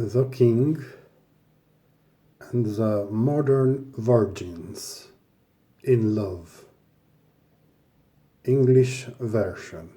The King and the Modern Virgins. Inlove. English version.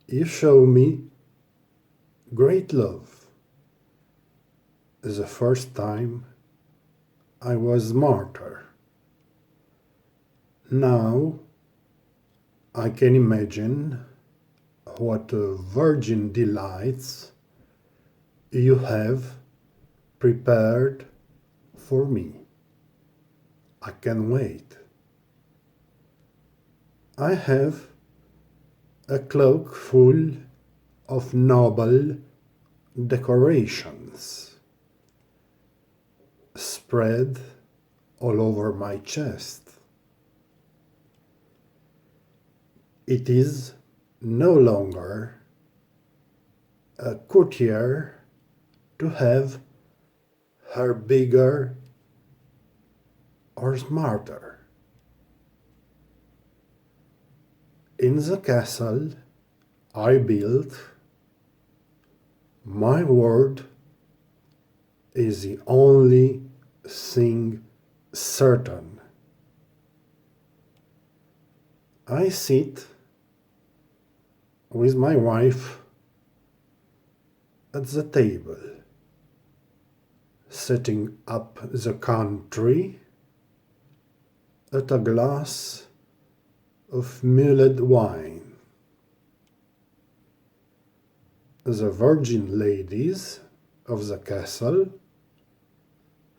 You show me great love. The first time I was martyr. Now I can imagine what virgin delights you have prepared for me. I can wait. I have a cloak full of noble decorations spread all over my chest. It is no longer a courtier to have her bigger or smarter. In the castle I built, my word is the only thing certain. I sit with my wife at the table, setting up the country at a glass of mulled wine. The virgin ladies of the castle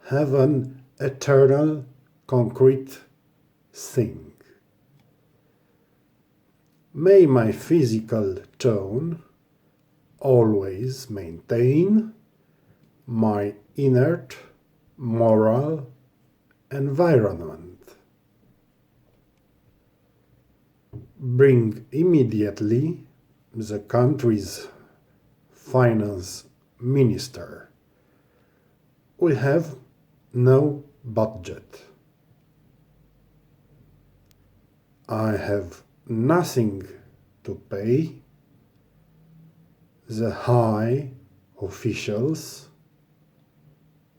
have an eternal concrete thing. May my physical tone always maintain my inert moral environment. Bring immediately the country's finance minister. We have no budget. I have nothing to pay the high officials,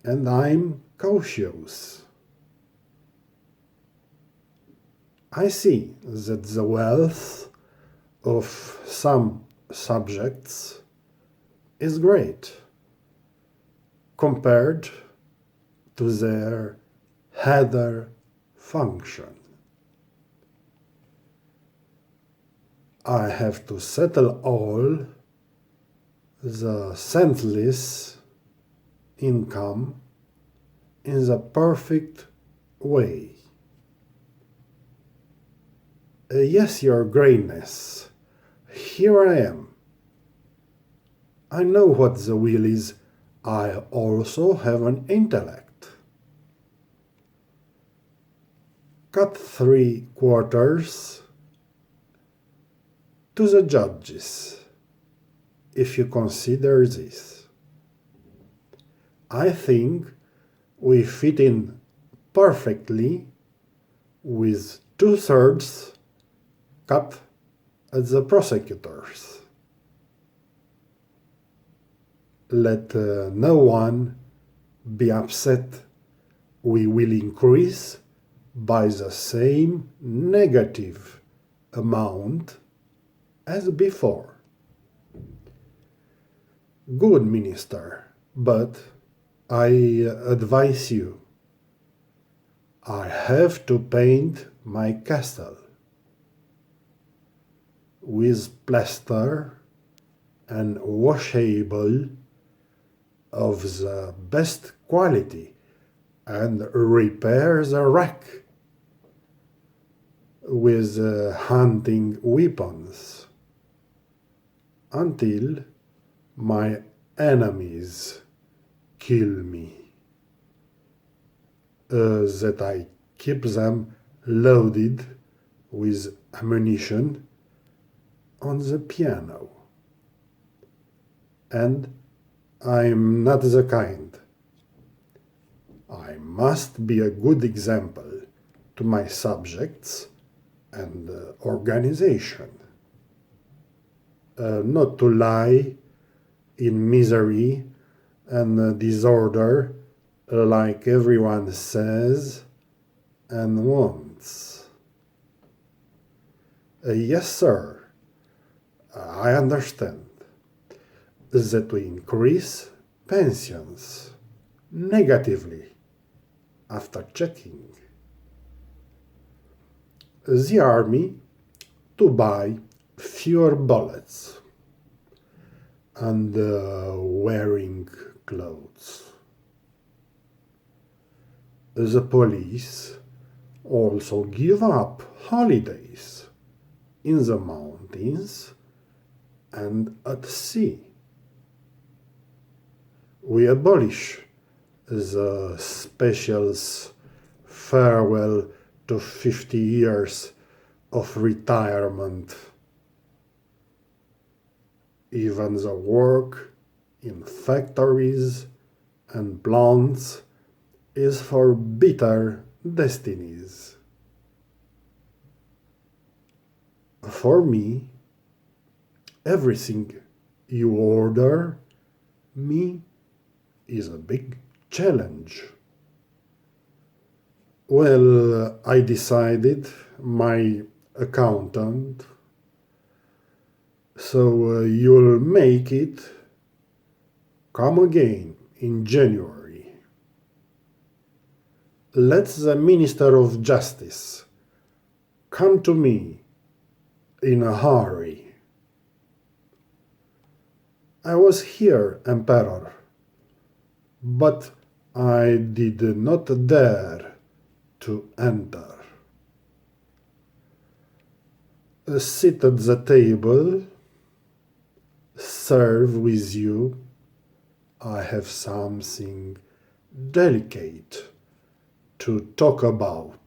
and I'm cautious. I see that the wealth of some subjects is great compared to their header function. I have to settle all the senseless income in the perfect way. Yes, Your Greatness, here I am. I know what the will is. I also have an intellect. Cut 3/4 to the judges, if you consider this. I think we fit in perfectly with 2/3 cut at the prosecutors. Let no one be upset. We will increase by the same negative amount as before. Good, Minister, but I advise you. I have to paint my castle with plaster and washable of the best quality and repair the wreck with hunting weapons until my enemies kill me, that I keep them loaded with ammunition on the piano. And I'm not the kind. I must be a good example to my subjects and organization. Not to lie in misery and disorder, like everyone says and wants. Yes, sir, I understand that we increase pensions negatively after checking. The army to buy fewer bullets and wearing clothes. The police also give up holidays in the mountains and at sea. We abolish the specials farewell to 50 years of retirement. Even the work in factories and plants is for bitter destinies. For me, everything you order me is a big challenge. Well, I decided my accountant, so you'll make it. Come again in January. Let the Minister of Justice come to me in a hurry. I was here, Emperor, but I did not dare to enter. Sit at the table, serve with you. I have something delicate to talk about.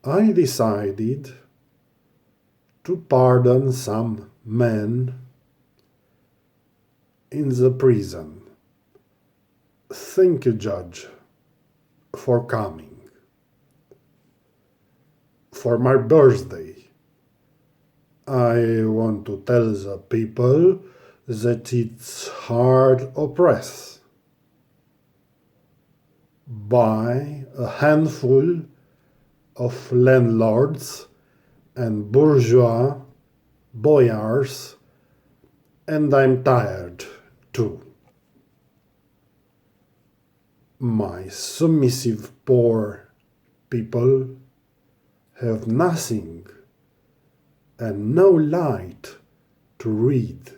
I decided to pardon some men in the prison. Thank you, Judge, for coming. For my birthday, I want to tell the people that it's hard oppressed by a handful of landlords and bourgeois boyars, and I'm tired too. My submissive poor people have nothing and no light to read.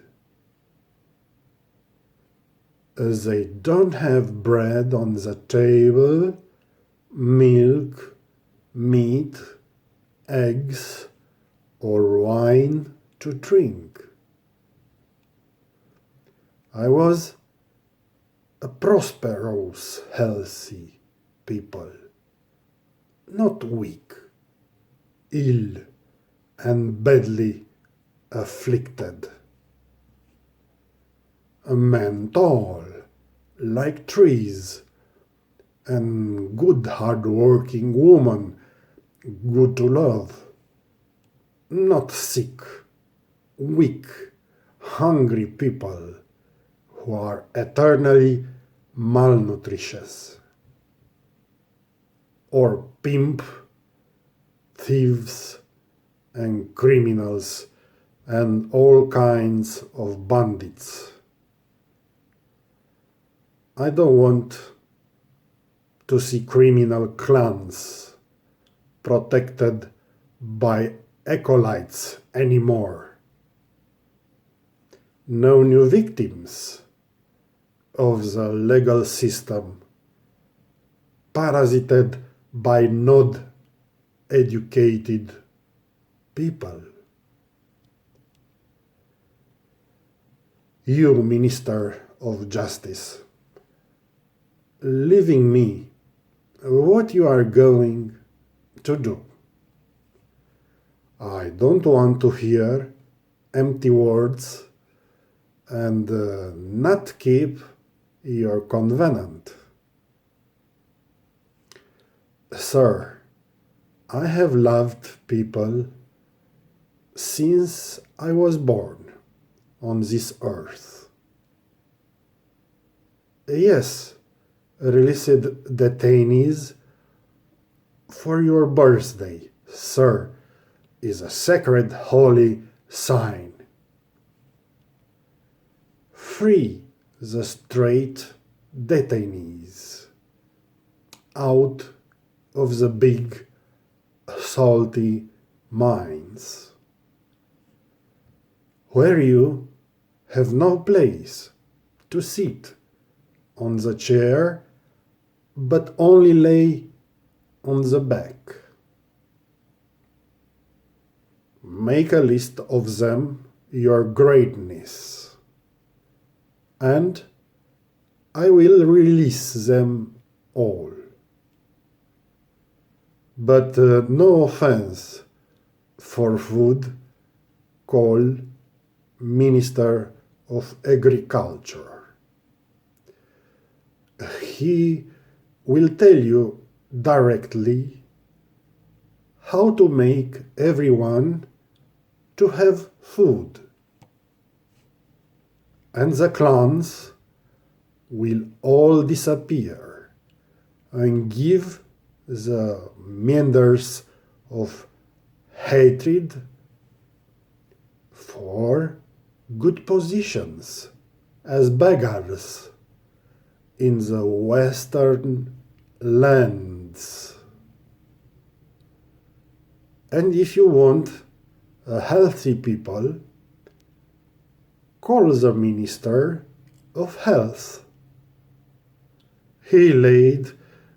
As they don't have bread on the table, milk, meat, eggs, or wine to drink. I was a prosperous, healthy people, not weak, ill, and badly afflicted. A man tall, like trees, and good hard-working woman, good to love, not sick, weak, hungry people who are eternally malnutritious, or pimp, thieves, and criminals, and all kinds of bandits. I don't want to see criminal clans protected by acolytes anymore. No new victims of the legal system parasited by not educated people. You, Minister of Justice, leaving me what you are going to do. I don't want to hear empty words and not keep your covenant. Sir, I have loved people since I was born, on this earth. Yes, released detainees, for your birthday, sir, is a sacred holy sign. Free the straight detainees out of the big salty mines, where you have no place to sit on the chair, but only lay on the back. Make a list of them, your greatness, and I will release them all. But no offense for food, call Minister of Agriculture. He will tell you directly how to make everyone to have food. And the clans will all disappear and give the meanders of hatred for good positions as beggars in the western lands. And if you want a healthy people, call the Minister of Health. He laid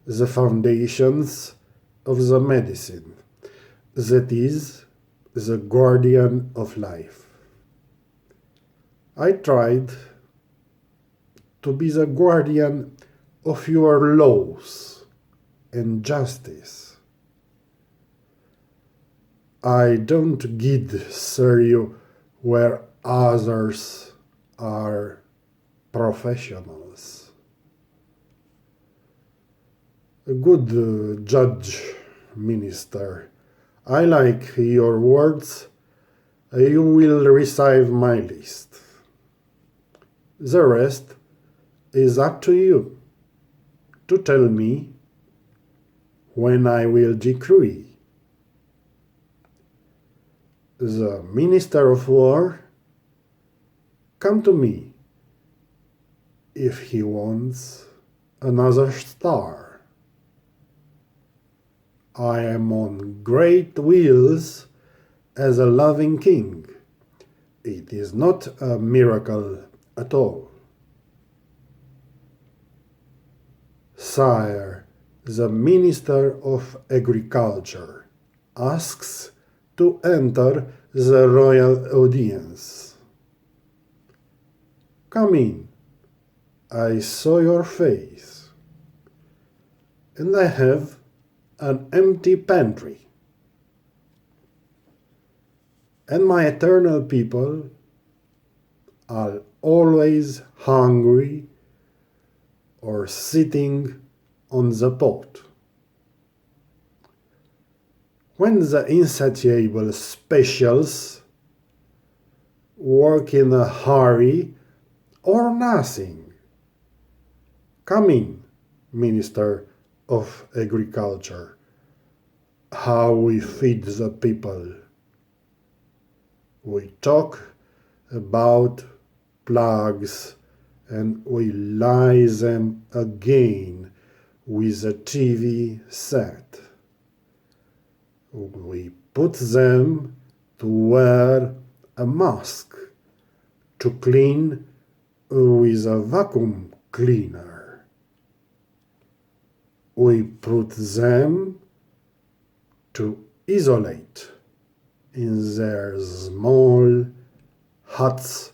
the foundations of the medicine, that is, the guardian of life. I tried to be the guardian of your laws and justice. I don't guide you where others are professionals. A good judge, minister. I like your words. You will receive my list. The rest is up to you to tell me when I will decree. The Minister of War, come to me if he wants another star. I am on great wheels as a loving king. It is not a miracle at all. Sire, the Minister of Agriculture asks to enter the royal audience. Come in. I saw your face. And I have an empty pantry. And my eternal people are always hungry or sitting on the pot. When the insatiable specials work in a hurry or nothing, come in, Minister of Agriculture. How we feed the people. We talk about plagues and we lie them again with a TV set. We put them to wear a mask, to clean with a vacuum cleaner. We put them to isolate in their small huts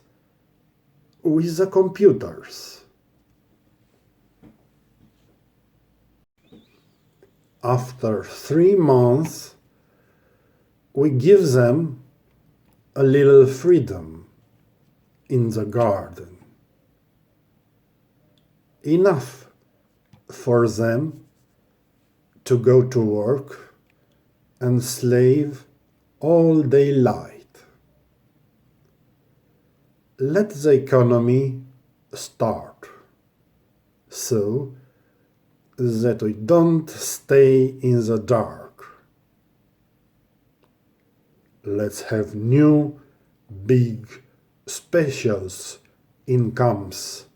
with the computers. After 3 months, we give them a little freedom in the garden. Enough for them to go to work and slave all daylight. let the economy start so that we don't stay in the dark. Let's have new big specials incomes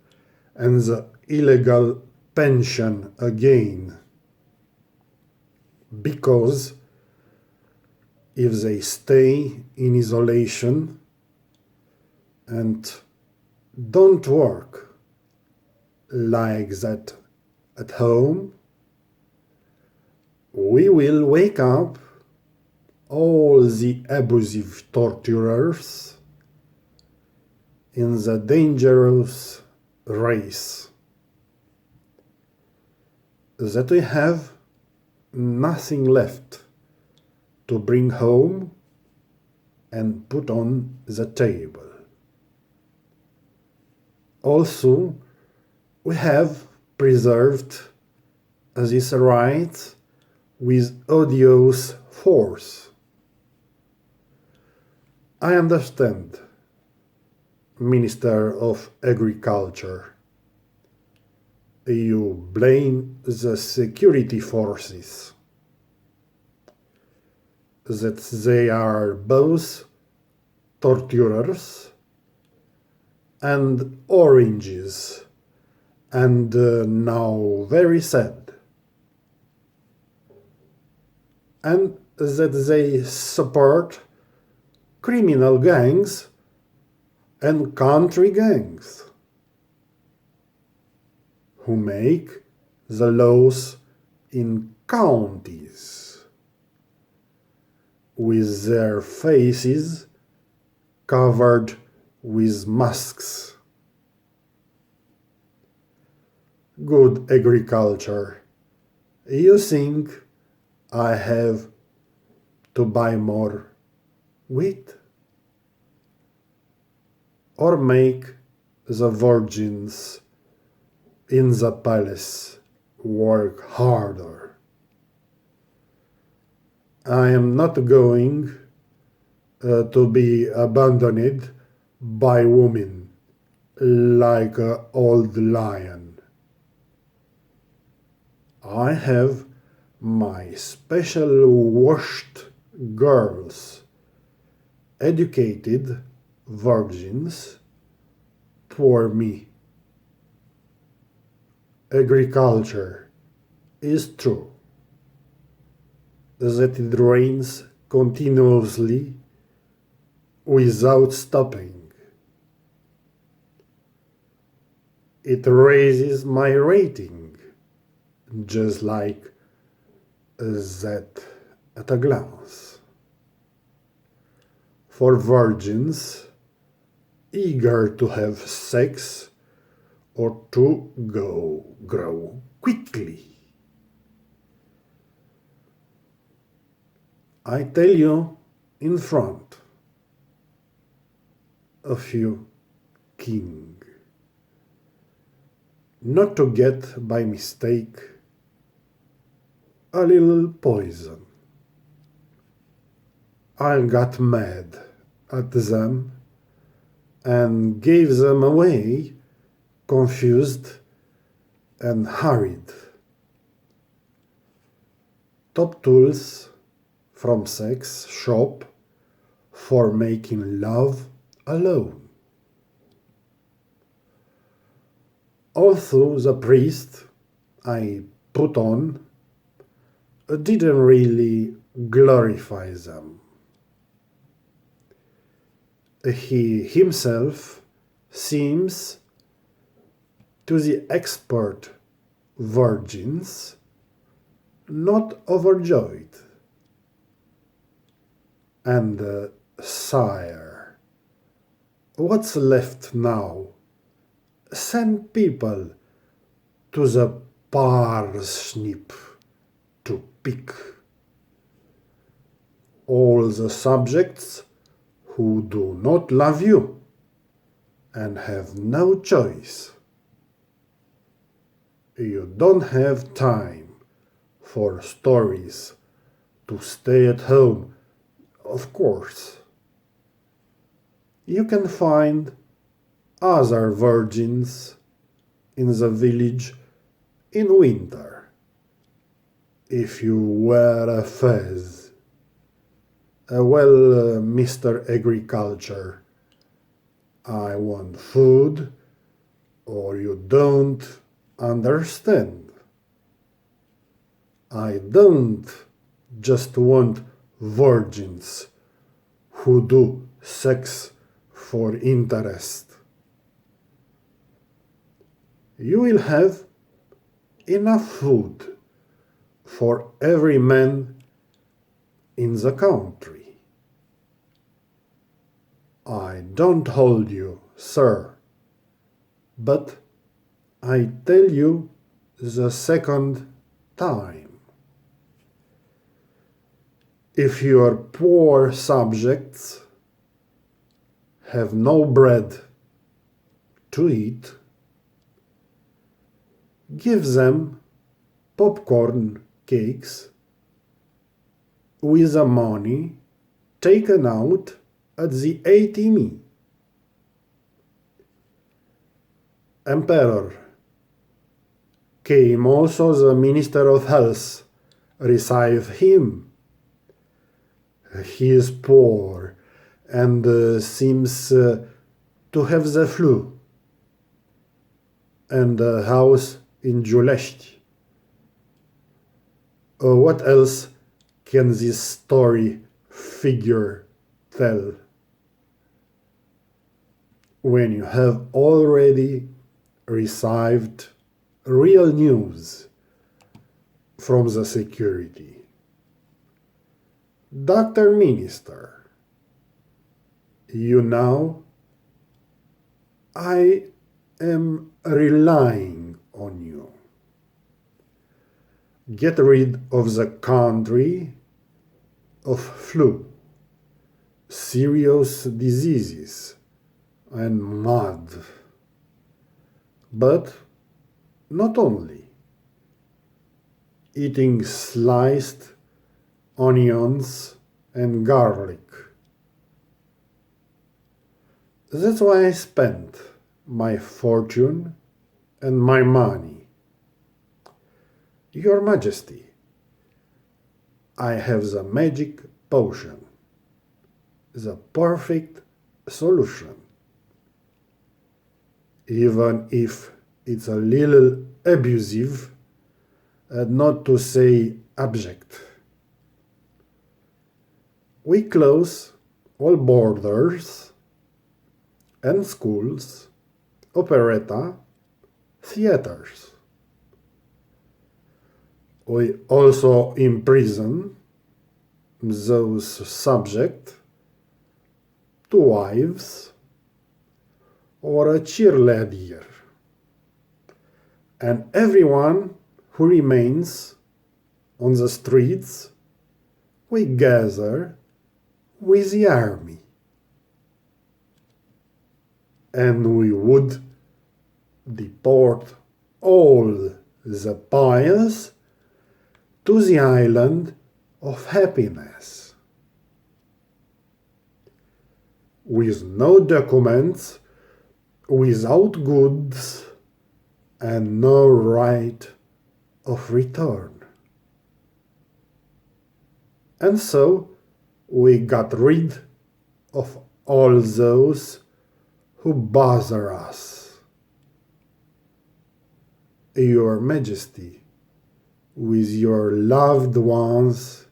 and the illegal pension again. Because if they stay in isolation and don't work like that at home, we will wake up all the abusive torturers in the dangerous race that we have nothing left to bring home and put on the table. Also, we have preserved this right with odious force. I understand, Minister of Agriculture. You blame the security forces, that they are both torturers and oranges, and now very sad, and that they support criminal gangs and country gangs who make the laws in counties with their faces covered with masks. Good agriculture. You think I have to buy more wheat? Or make the virgins in the palace work harder? I am not going to be abandoned by women like an old lion. I have my special washed girls, educated virgins for me. Agriculture is true that it rains continuously without stopping. It raises my rating, just like that at a glance. For virgins eager to have sex or to grow quickly. I tell you in front of you, king, not to get by mistake a little poison. I got mad at them and gave them away, confused and hurried. Top tools from sex shop for making love alone. Although the priest I put on didn't really glorify them. He himself seems to the expert virgins not overjoyed. And sire, what's left now? Send people to the parsnip to pick. All the subjects who do not love you and have no choice. You don't have time for stories to stay at home, of course. You can find other virgins in the village in winter. If you wear a fez, well, Mr. Agriculture, I want food, or you don't understand. I don't just want virgins who do sex for interest. You will have enough food for every man in the country. I don't hold you, sir, but I tell you the second time. If your poor subjects have no bread to eat, give them popcorn cakes with the money taken out at the ATM. Emperor, came also the Minister of Health. Receive him. He is poor and seems to have the flu and a house in Giulești. What else can this story figure tell? When you have already received real news from the security. Dr. Minister, you know, I am relying on you. Get rid of the country of flu, serious diseases, and mud. But not only. Eating sliced onions and garlic. That's why I spent my fortune and my money. Your Majesty, I have the magic potion, the perfect solution. Even if it's a little abusive, not to say abject. We close all borders and schools, operetta, theaters. We also imprison those subject to wives or a cheerleader, and everyone who remains on the streets we gather with the army, and we would deport all the pious to the island of happiness, with no documents, without goods, and no right of return. And so we got rid of all those who bother us. Your Majesty, with your loved ones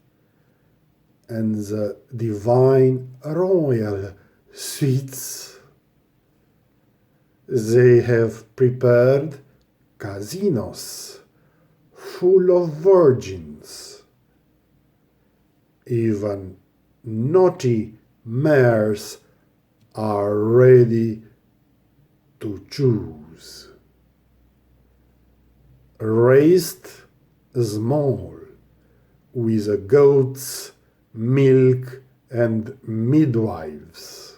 and the divine royal suites, they have prepared casinos full of virgins. Even naughty mares are ready to choose. Raised small, with goats, milk, and midwives.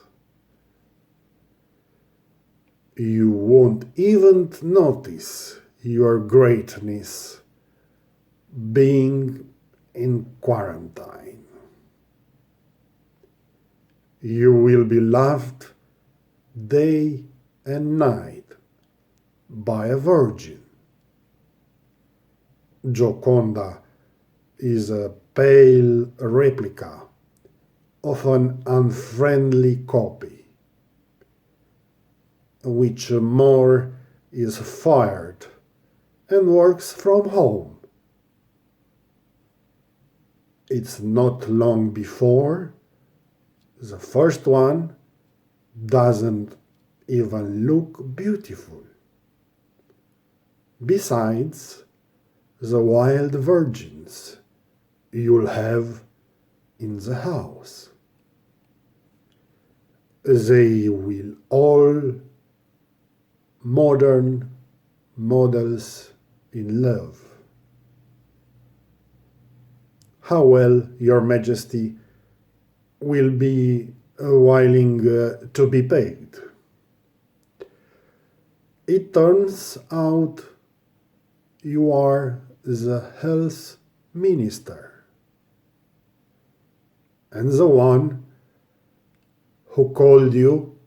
You won't even notice your greatness being in quarantine. You will be loved day and night by a virgin. Gioconda is a pale replica of an unfriendly copy, which more is fired and works from home. It's not long before the first one doesn't even look beautiful. Besides the wild virgins you'll have in the house. They will all modern models in love. How well your majesty will be willing to be paid. It turns out you are the health minister and the one who called you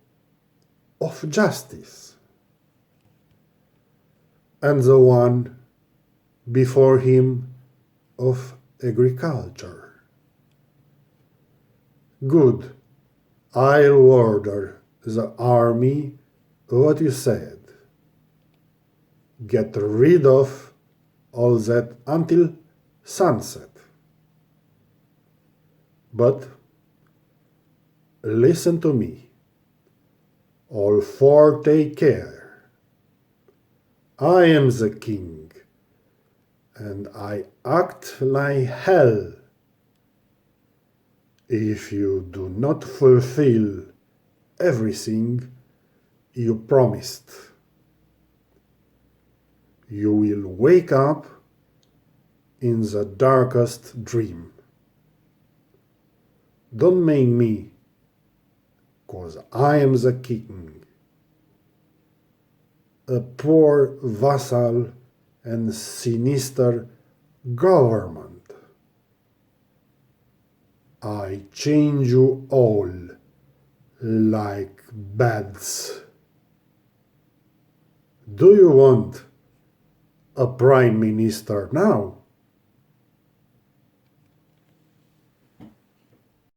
of justice and the one before him of agriculture. Good, I'll order the army what you said. Get rid of all that until sunset. But listen to me. All four take care. I am the king, and I act like hell if you do not fulfill everything you promised. You will wake up in the darkest dream. Don't make me, 'cause I am the king, a poor vassal and sinister government. I change you all like beds. Do you want a prime minister now?